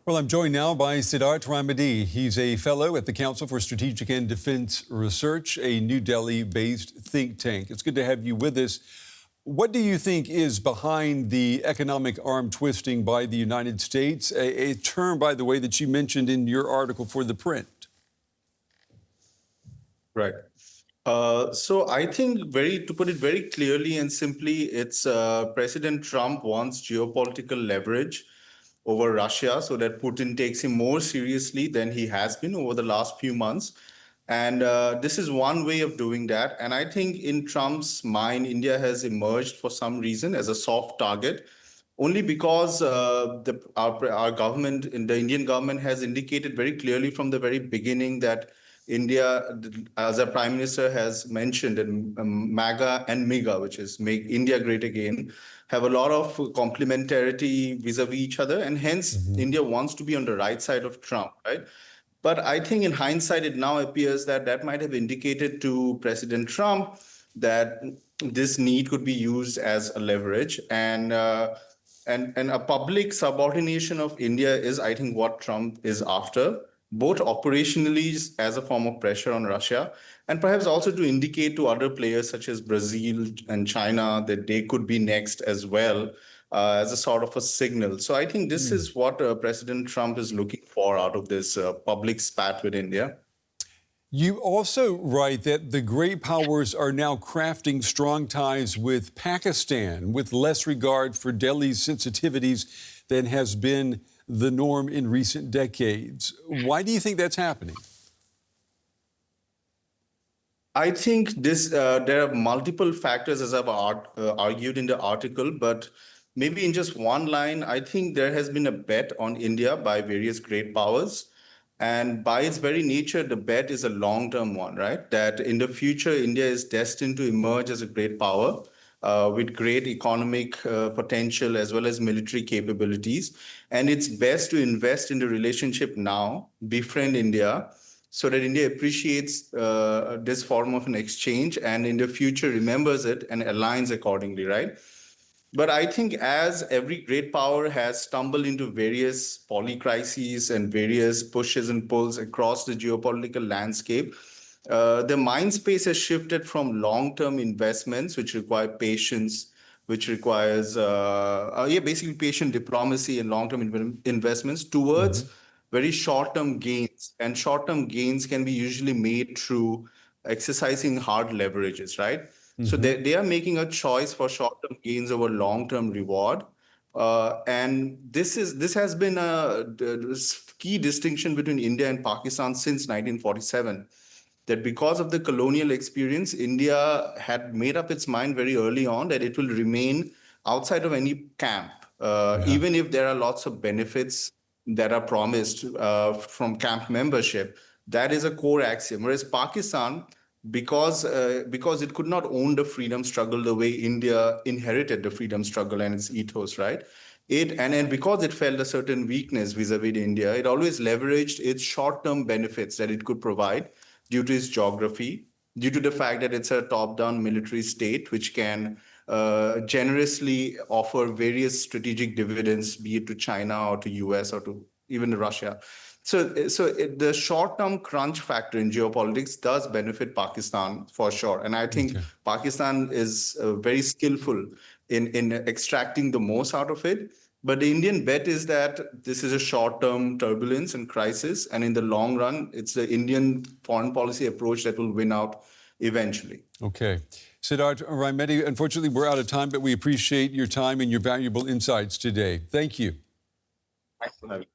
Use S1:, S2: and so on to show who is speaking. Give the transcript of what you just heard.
S1: Well, I'm joined now by Sidharth Raimedh. He's a fellow at the Council for Strategic and Defense Research, a New Delhi-based think tank. It's good to have you with us. What do you think is behind the economic arm twisting by the United States, a term, by the way, that you mentioned in your article for the print?
S2: Right. So I think to put it very clearly and simply, it's President Trump wants geopolitical leverage over Russia so that Putin takes him more seriously than he has been over the last few months. And this is one way of doing that. And I think in Trump's mind, India has emerged for some reason as a soft target, only because our government, the Indian government, has indicated very clearly from the very beginning that India, as our Prime Minister has mentioned, and MAGA and MIGA, which is Make India Great Again, have a lot of complementarity vis-a-vis each other, and hence India wants to be on the right side of Trump, right? But I think in hindsight, it now appears that that might have indicated to President Trump that this need could be used as a leverage, and a public subordination of India is, I think, what Trump is after, both operationally as a form of pressure on Russia, and perhaps also to indicate to other players such as Brazil and China that they could be next as well, as a sort of a signal. So I think this is what President Trump is looking for out of this public spat with India.
S1: You also write that the great powers are now crafting strong ties with Pakistan with less regard for Delhi's sensitivities than has been the norm in recent decades. Why do you think that's happening?
S2: I think there are multiple factors, as I've argued in the article, but maybe in just one line, I think there has been a bet on India by various great powers. And by its very nature, the bet is a long-term one, right? That in the future, India is destined to emerge as a great power with great economic potential as well as military capabilities. And it's best to invest in the relationship now, befriend India, so that India appreciates this form of an exchange and in the future remembers it and aligns accordingly, right? But I think as every great power has stumbled into various polycrises and various pushes and pulls across the geopolitical landscape, the mind space has shifted from long-term investments, which require patience, which requires basically patient diplomacy and long-term investments, towards very short-term gains. And short-term gains can be usually made through exercising hard leverages, right? So they are making a choice for short-term gains over long-term reward. And this has been a key distinction between India and Pakistan since 1947, that because of the colonial experience, India had made up its mind very early on that it will remain outside of any camp, even if there are lots of benefits that are promised from camp membership. That is a core axiom. Whereas Pakistan, because it could not own the freedom struggle the way India inherited the freedom struggle and its ethos, right? And because it felt a certain weakness vis-a-vis India, it always leveraged its short-term benefits that it could provide due to its geography, due to the fact that it's a top-down military state which can generously offer various strategic dividends, be it to China or to US or to even Russia. So the short-term crunch factor in geopolitics does benefit Pakistan for sure. And I think Pakistan is very skillful in extracting the most out of it. But the Indian bet is that this is a short-term turbulence and crisis. And in the long run, it's the Indian foreign policy approach that will win out eventually.
S1: Okay. Sidharth Raimedh, unfortunately, we're out of time, but we appreciate your time and your valuable insights today. Thank you.
S2: Thanks for having me.